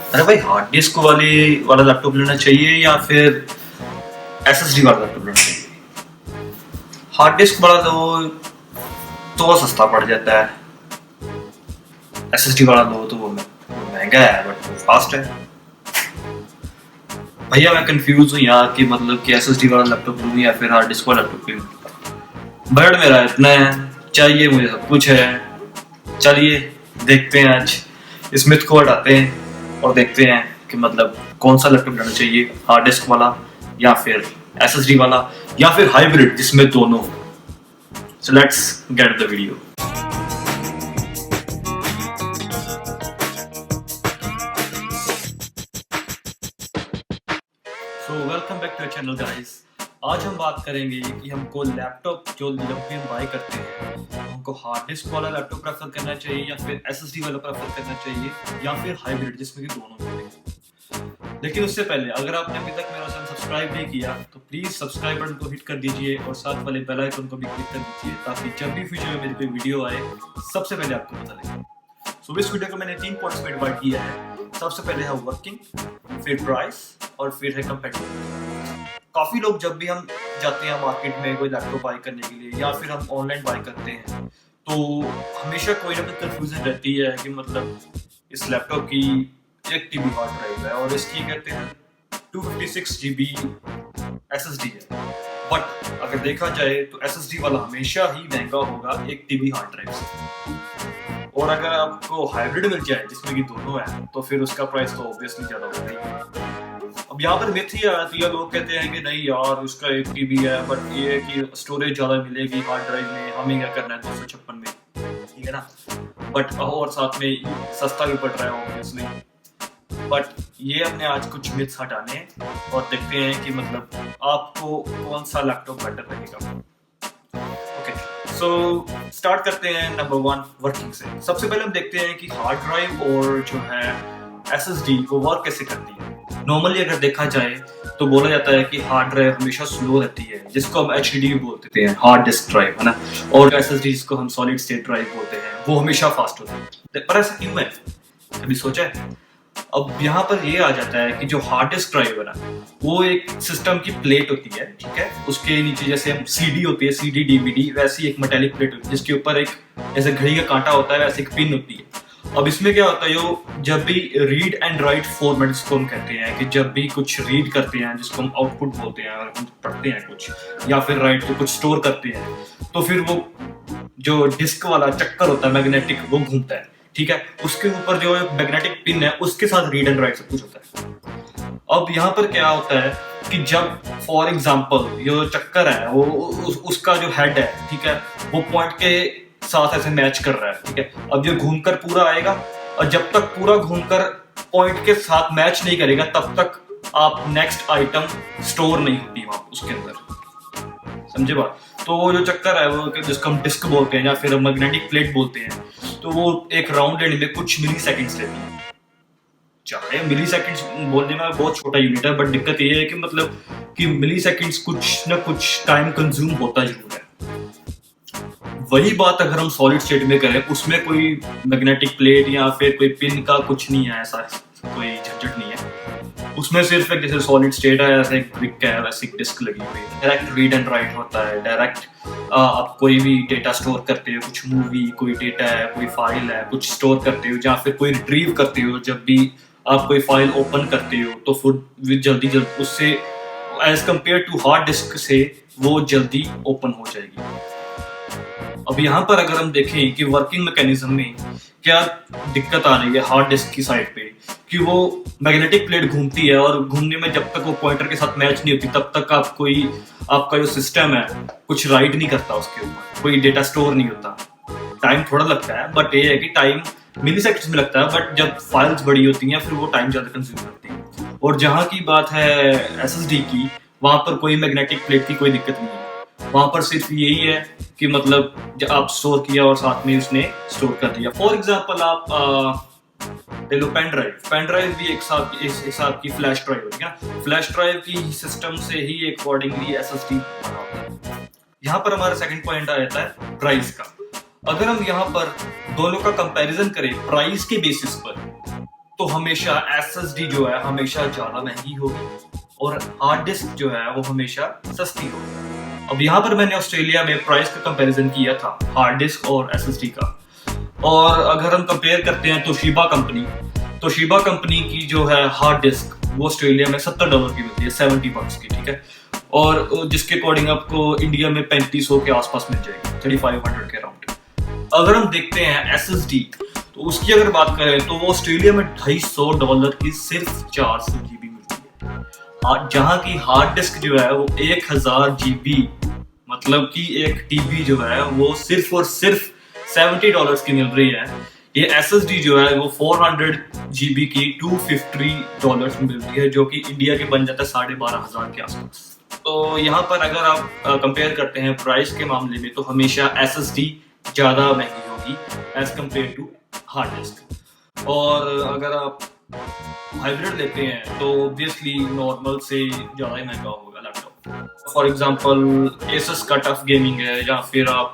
अरे भाई hard disk वाला लैपटॉप लेना चाहिए या फिर एसएसडी वाला लैपटॉप लेना चाहिए। हार्ड डिस्क वाला तो सस्ता पड़ जाता है। एसएसडी वाला तो वो महंगा है बट वो फास्ट है। भैया मैं कंफ्यूज हूँ यार कि मतलब कि एसएसडी वाला लैपटॉप लूँ या फिर हार्ड डिस्क वाला लैपटॉप लूँ। बजट मेरा इतना है, चाहिए मुझे सब कुछ है। चलिए देखते हैं, आज इस मिथ को हटाते हैं और देखते हैं कि मतलब कौन सा लैपटॉप लेना चाहिए, हार्ड डिस्क वाला या फिर एसएसडी वाला या फिर हाइब्रिड जिसमें दोनों। So let's get the video. So welcome back to your channel guys. आज हम बात करेंगे कि हमको लैपटॉप जो जब भी हम बाय करते हैं हमको हार्ड डिस्क वाला लैपटॉप प्रेफर करना चाहिए या फिर एसएसडी वाला प्रेफर करना चाहिए या फिर हाइब्रिड जिसमें कि दोनों मिलेंगे। लेकिन उससे पहले अगर आपने अभी तक मेरा चैनल सब्सक्राइब नहीं किया तो प्लीज सब्सक्राइब बटन को हिट कर दीजिए और साथ वाले बेल आइकन को भी क्लिक कर दीजिए ताकि जब भी फ्यूचर में मेरी कोई वीडियो आए सबसे पहले आपको पता लगे। सो इस वीडियो को मैंने 3 पॉइंट्स में डिवाइड किया है। सबसे पहले है वर्किंग, फिर प्राइस और फिर है कंपेटिटिव। काफी लोग जब भी हम जाते हैं मार्केट में कोई लैपटॉप बाय करने के लिए या फिर हम ऑनलाइन बाय करते हैं तो हमेशा कोई ना कोई कंफ्यूजन रहती है कि मतलब इस लैपटॉप की 1 TB हार्ड ड्राइव है और इसकी कहते हैं 256 GB SSD है। बट अगर देखा जाए तो SSD वाला हमेशा ही महंगा होगा 1 TB हार्ड ड्राइव से। और अगर आपको हाइब्रिड मिल जाए जिसमें कि दोनों है तो फिर उसका प्राइस तो ऑब्वियसली ज्यादा होगा ही। अब यहाँ पर मिथ ही आती है, लोग कहते हैं कि नहीं यार उसका 1 TB है बट ये है कि स्टोरेज ज्यादा मिलेगी हार्ड ड्राइव में, हमें क्या करना है 256 में, ठीक है ना। बट और साथ में सस्ता भी पड़ रहा है ऑब्वियसली। बट ये अपने आज कुछ मिथ्स हटाने हैं और देखते हैं कि मतलब आपको कौन सा लैपटॉप बेटर लगेगा। ओके, सो स्टार्ट करते हैं नंबर 1 वर्किंग से। सबसे पहले हम देखते हैं कि हार्ड ड्राइव और जो है एसएसडी वो वर्क कैसे करती है। नॉर्मली अगर देखा जाए तो बोला जाता है कि हार्ड ड्राइव हमेशा स्लो रहती है जिसको हम एचडीडी बोलते हैं, हार्ड डिस्क ड्राइव है ना, और एसएसडी जिसको हम सॉलिड स्टेट ड्राइव बोलते हैं वो हमेशा फास्ट होती है। पर ऐसा क्यों है, कभी सोचा है? अब यहाँ पर ये आ जाता है कि जो हार्ड डिस्क ड्राइव है ना वो एक सिस्टम की प्लेट होती है, ठीक है। उसके नीचे जैसे हम सीडी होती है, सीडी डीवीडी, वैसी एक मेटालिक प्लेट होती है जिसके ऊपर एक जैसे घड़ी का कांटा होता है वैसे एक पिन होती है। अब इसमें क्या होता है, जो जब भी रीड एंड राइट फॉर्मेट जिसको हम कहते हैं कि जब भी कुछ रीड करते हैं जिसको हम आउटपुट बोलते हैं और हम पढ़ते हैं कुछ या फिर राइट को कुछ स्टोर करते हैं तो फिर वो जो डिस्क वाला चक्कर होता है मैग्नेटिक वो घूमता है, ठीक है। उसके ऊपर जो मैग्नेटिक पिन है उसके साथ रीड एंड राइट सब कुछ होता है। अब यहाँ पर क्या होता है कि जब फॉर एग्जांपल ये जो चक्कर है वो उसका जो हेड है, ठीक है, वो पॉइंट के साथ ऐसे मैच कर रहा है, ठीक है। अब ये घूमकर पूरा आएगा और जब तक पूरा घूमकर पॉइंट के साथ मैच नहीं करेगा तब तक आप नेक्स्ट आइटम स्टोर नहीं होती वहां उसके अंदर, समझे बात। तो वो जो चक्कर है वो जिसको हम डिस्क बोलते हैं या फिर मैग्नेटिक प्लेट बोलते हैं तो वो एक राउंड एंड में कुछ मिली सेकेंड्स लेती है। चाहे मिली सेकेंड्स बोलने में बहुत छोटा यूनिट है बट दिक्कत ये है कि मतलब कि मिली सेकेंड्स कुछ ना कुछ टाइम कंज्यूम होता जरूर है। वही बात अगर हम सॉलिड स्टेट में करें उसमें कोई मैग्नेटिक प्लेट या फिर कोई पिन का कुछ नहीं है, ऐसा कोई झंझट नहीं है। उसमें सिर्फ एक जैसे सॉलिड स्टेट है ऐसे एक ब्रिक है वैसे एक डिस्क लगी हुई है, डायरेक्ट रीड एंड राइट होता है, डायरेक्ट आप कोई भी डेटा स्टोर करते हो, कुछ मूवी, कोई डेटा है, कोई फाइल है, कुछ स्टोर करते हो या फिर कोई रिट्रीव करते हो। जब भी आप कोई फाइल ओपन करते हो तो फिर जल्दी उससे as compare to hard disk से वो जल्दी ओपन हो जाएगी। अब यहाँ पर अगर हम देखें कि वर्किंग मैकेनिज्म में क्या दिक्कत आ रही है हार्ड डिस्क की साइड पे कि वो मैग्नेटिक प्लेट घूमती है और घूमने में जब तक वो पॉइंटर के साथ मैच नहीं होती तब तक आपका जो सिस्टम है कुछ राइट नहीं करता, उसके ऊपर कोई डेटा स्टोर नहीं होता। टाइम थोड़ा लगता है बट ये है कि टाइम मिली सेकेंड्स में लगता है, बट जब फाइल्स बड़ी होती हैं फिर वो टाइम ज्यादा कंज्यूम करती है। और जहाँ की बात है एसएसडी की, वहां पर कोई मैग्नेटिक प्लेट की कोई दिक्कत नहीं है। वहां पर सिर्फ यही है कि मतलब जब आप स्टोर किया और साथ में उसने स्टोर कर दिया। फॉर एग्जांपल आप ले लो पेन ड्राइव भी एक हिसाब की फ्लैश ड्राइव होती है। फ्लैश ड्राइव की सिस्टम से ही अकॉर्डिंगली एसएसडी बना होता है। यहाँ पर हमारा सेकंड पॉइंट आ जाता है प्राइस का। अगर हम यहाँ पर दोनों का कंपैरिजन करें प्राइस के बेसिस पर तो हमेशा SSD जो है हमेशा ज़्यादा महंगी होगी और हार्ड डिस्क जो है वो हमेशा सस्ती होगी। अब यहाँ पर मैंने ऑस्ट्रेलिया में प्राइस का कंपैरिजन किया था हार्ड डिस्क और SSD का, और अगर हम कंपेयर करते हैं तोशिबा कंपनी की जो है हार्ड डिस्क वो ऑस्ट्रेलिया में $70 की मिलती है, $70 की, ठीक है, और जिसके अकॉर्डिंग आपको इंडिया में 3500 के आसपास मिल जाएगी, 3500 के अराउंड। अगर हम देखते हैं SSD तो उसकी अगर बात करें तो वो ऑस्ट्रेलिया में $250 की सिर्फ 400 GB मिलती है, जहाँ की हार्ड डिस्क जो है वो 1000 GB, मतलब कि एक TB जो है वो सिर्फ और सिर्फ $70 की मिल रही है। ये SSD जो है वो 400 GB की $250 में मिलती है, जो कि इंडिया के बन जाता है 12,500 के आसपास। तो यहाँ पर अगर आप कंपेयर करते हैं प्राइस के मामले में तो हमेशा SSD ज़्यादा महंगी होगी as compare to hard disk. और अगर आप हाइब्रिड लेते हैं तो ऑब्वियसली नॉर्मल से ज़्यादा ही महंगा होगा लैपटॉप। फॉर एग्जांपल एसस का टफ गेमिंग है, या फिर आप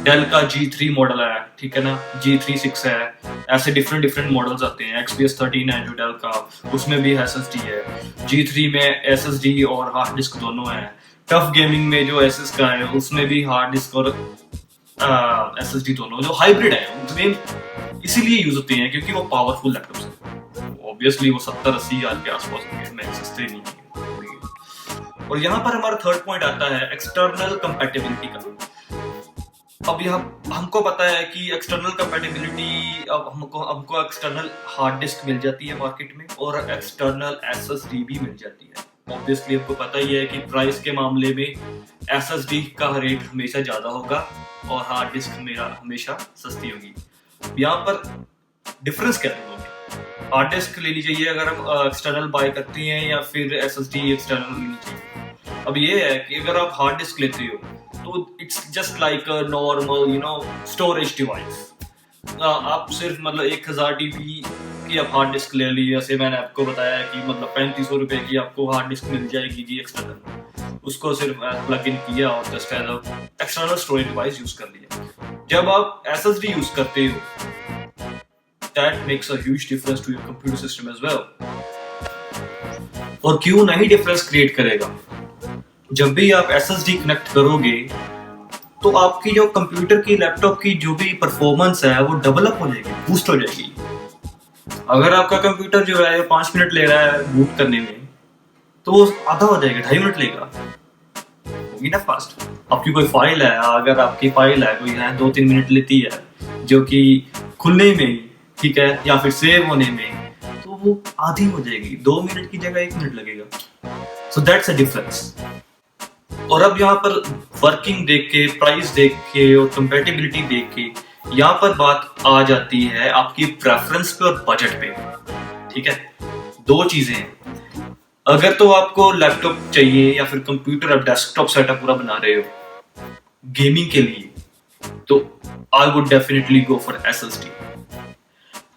डेल का G3 मॉडल है, ठीक है ना, G36 है, ऐसे डिफरेंट मॉडल्स आते हैं। XPS 13 है जो डेल का, उसमें भी SSD है। G3 में SSD और हार्ड डिस्क दोनों है। टफ गेमिंग में जो एसएस का है उसमें भी हार्ड डिस्क और SSD दोनों जो हाइब्रिड है उसमें इसीलिए यूज होते हैं क्योंकि वो पावरफुल लैपटॉप्स हैं। ऑब्वियसली वो 70-80 हज़ार के आसपास होंगे, मैं सस्ते नहीं है। और यहाँ पर हमारा थर्ड पॉइंट आता है एक्सटर्नल कंपैटिबिलिटी का। अब यहाँ हमको पता है कि एक्सटर्नल कंपैटिबिलिटी, अब हमको एक्सटर्नल हार्ड डिस्क मिल जाती है मार्केट में और एक्सटर्नल SSD भी मिल जाती है। ऑब्वियसली आपको पता ही है कि प्राइस के मामले में SSD का रेट हमेशा ज़्यादा होगा और हार्ड डिस्क मेरा हमेशा सस्ती होगी। यहाँ पर डिफरेंस क्या होगा? हार्ड डिस्क लेनी चाहिए अगर हम एक्सटर्नल बाय करते हैं या फिर SSD एक्सटर्नल लेनी चाहिए। अब ये है कि अगर आप हार्ड डिस्क लेते हो तो it's just like a normal storage device. आप सिर्फ मतलब 1000 TB की आप हार्ड डिस्क ले ली, जैसे मैंने आपको बताया कि मतलब 3500 रुपए की आपको हार्ड डिस्क मिल जाएगी जी एक्सटर्नल, उसको सिर्फ प्लग इन किया और just as external storage device use कर लिया। जब आप SSD यूज करते हो that makes a huge difference to your computer system as well. और क्यों नहीं डिफरेंस क्रिएट करेगा? जब भी आप SSD कनेक्ट करोगे तो आपकी जो कंप्यूटर की लैपटॉप की जो भी परफॉर्मेंस है वो डेवलप हो जाएगी, बूस्ट हो जाएगी। अगर आपका कंप्यूटर जो है 5 मिनट ले रहा है बूट करने में तो वो आधा हो जाएगा, 2.5 मिनट लेगा, होगी ना फास्ट। आपकी कोई फाइल है, अगर आपकी फाइल है कोई है 2-3 मिनट लेती है जो कि खुलने में, ठीक है, या फिर सेव होने में, तो वो आधी हो जाएगी, 2 मिनट की जगह 1 मिनट लगेगा। So that's a difference. और अब यहाँ पर वर्किंग देख के, प्राइस देख के और कंपैटिबिलिटी देख के यहाँ पर बात आ जाती है आपकी प्रेफरेंस पे और बजट पे, ठीक है। 2 चीजें हैं, अगर तो आपको लैपटॉप चाहिए या फिर कंप्यूटर आप डेस्कटॉप सेटअप पूरा बना रहे हो गेमिंग के लिए तो I would definitely go for SSD।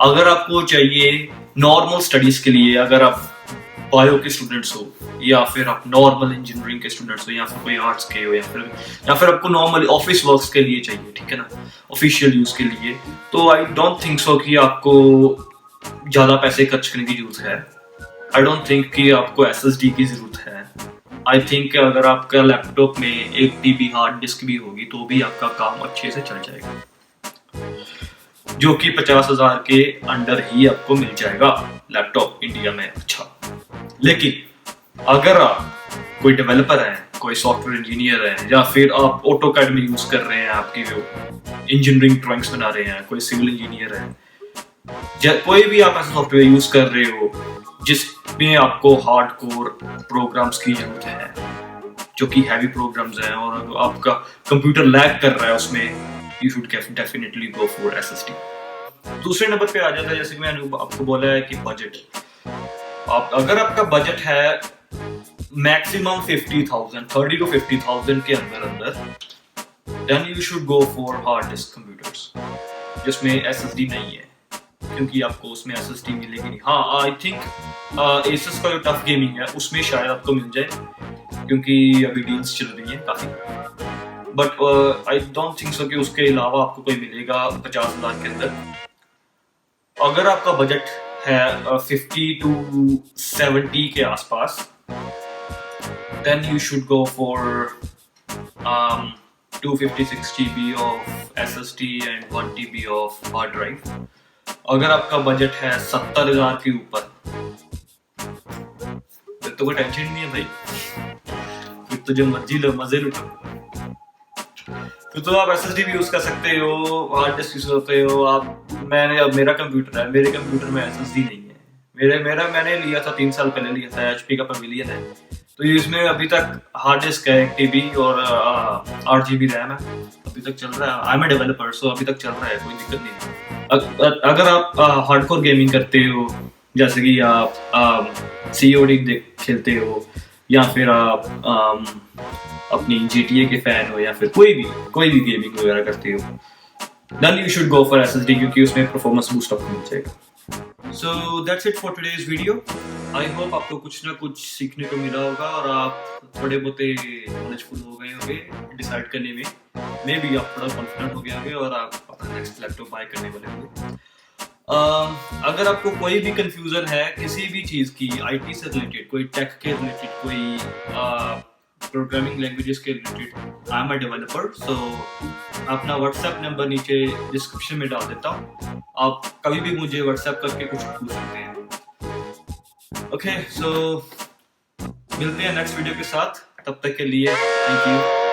अगर आपको चाहिए नॉर्मल स्टडीज के लिए, अगर आप बायो के स्टूडेंट्स हो या फिर आप नॉर्मल इंजीनियरिंग के स्टूडेंट्स हो या फिर कोई आर्ट्स के हो या फिर आपको नॉर्मल ऑफिस वर्क्स के लिए चाहिए, ठीक है ना, ऑफिशियल यूज के लिए, तो आई डोंट थिंक सो कि आपको ज्यादा पैसे खर्च करने की जरूरत है। आई डोंट थिंक कि आपको SSD की जरूरत है। आई थिंक अगर आपका लैपटॉप में 1 TB हार्ड डिस्क भी होगी तो भी आपका काम अच्छे से चल जाएगा, जो कि 50,000 के अंडर ही आपको मिल जाएगा लैपटॉप इंडिया में अच्छा। लेकिन अगर आप कोई डेवलपर है, कोई सॉफ्टवेयर इंजीनियर है, या फिर आप ऑटोकैड में यूज कर रहे हैं, आपकी जो इंजीनियरिंग ड्राइंग्स बना रहे हैं, कोई सिविल इंजीनियर है, कोई भी आप ऐसा सॉफ्टवेयर यूज कर रहे हो जिसमें आपको हार्डकोर प्रोग्राम्स की जरूरत है, जो कि हैवी प्रोग्राम्स हैं, और आपका कंप्यूटर लैग कर रहा है उसमें, you should definitely go for SSD। दूसरे नंबर पे आ जाता है, जैसे कि मैंने आपको बोला है कि बजट। अगर आपका बजट है मैक्सिमम 50,000, 30 to 50,000 के अंदर, then you should go for hard disk computers जिसमें SSD नहीं है, क्योंकि आपको उसमें SSD मिलेगी नहीं। हाँ, आई थिंक Asus का जो टफ गेमिंग है उसमें शायद आपको मिल जाए, क्योंकि अभी डील्स चल रही हैं काफी, but I don't think so कि उसके अलावा आपको कोई मिलेगा 50,000 के अंदर। अगर आपका बजट है 50 to 70 के आसपास, then you should go for 256 GB of SSD and 1 TB of hard drive. अगर आपका बजट है 70,000 के ऊपर, फिर तो कोई टेंशन नहीं है भाई, फिर तो जो मर्जी लो, मजे लुटो। फिर तो आप SSD भी यूज कर सकते हो, हार्ड डिस्क यूज कर सकते हो आप। मेरा कंप्यूटर है, मेरे कंप्यूटर में SSD नहीं है। मैंने लिया था 3 साल पहले, लिया था HP का पवेलियन है, तो इसमें अभी तक हार्ड डिस्क है 1 TB और 8 GB रैम है, अभी तक चल रहा है। आई एम ए डेवलपर, सो अभी तक चल रहा है, कोई दिक्कत नहीं है। अगर आप हार्डकोर गेमिंग करते हो, जैसे कि आप COD खेलते हो, या फिर आप अपनी GTA के फैन हो, या फिर कोई भी गेमिंग वगैरह करते हो, then you should go for SSD, क्योंकि उसमें परफॉर्मेंस बूस्ट आपको मिल जाएगा। So that's it for today's video. I hope आपको कुछ ना कुछ सीखने को मिला होगा और आप थोड़े बहुत नॉलेजफुल हो गए होंगे डिसाइड करने में। मे बी आप थोड़ा कॉन्फिडेंट हो गए होंगे और आप अपना नेक्स्ट लैपटॉप बाय करने वाले होंगे। अगर आपको कोई भी कंफ्यूजन है किसी भी चीज़ की, IT से रिलेटेड, कोई टेक के रिलेटेड, कोई प्रोग्रामिंग लैंग्वेजेस के related, I am a developer, so अपना व्हाट्सएप नंबर नीचे डिस्क्रिप्शन में डाल देता हूँ, आप कभी भी मुझे व्हाट्सएप करके कुछ पूछ सकते हैं। ओके, सो मिलते हैं नेक्स्ट वीडियो के साथ, तब तक के लिए थैंक यू।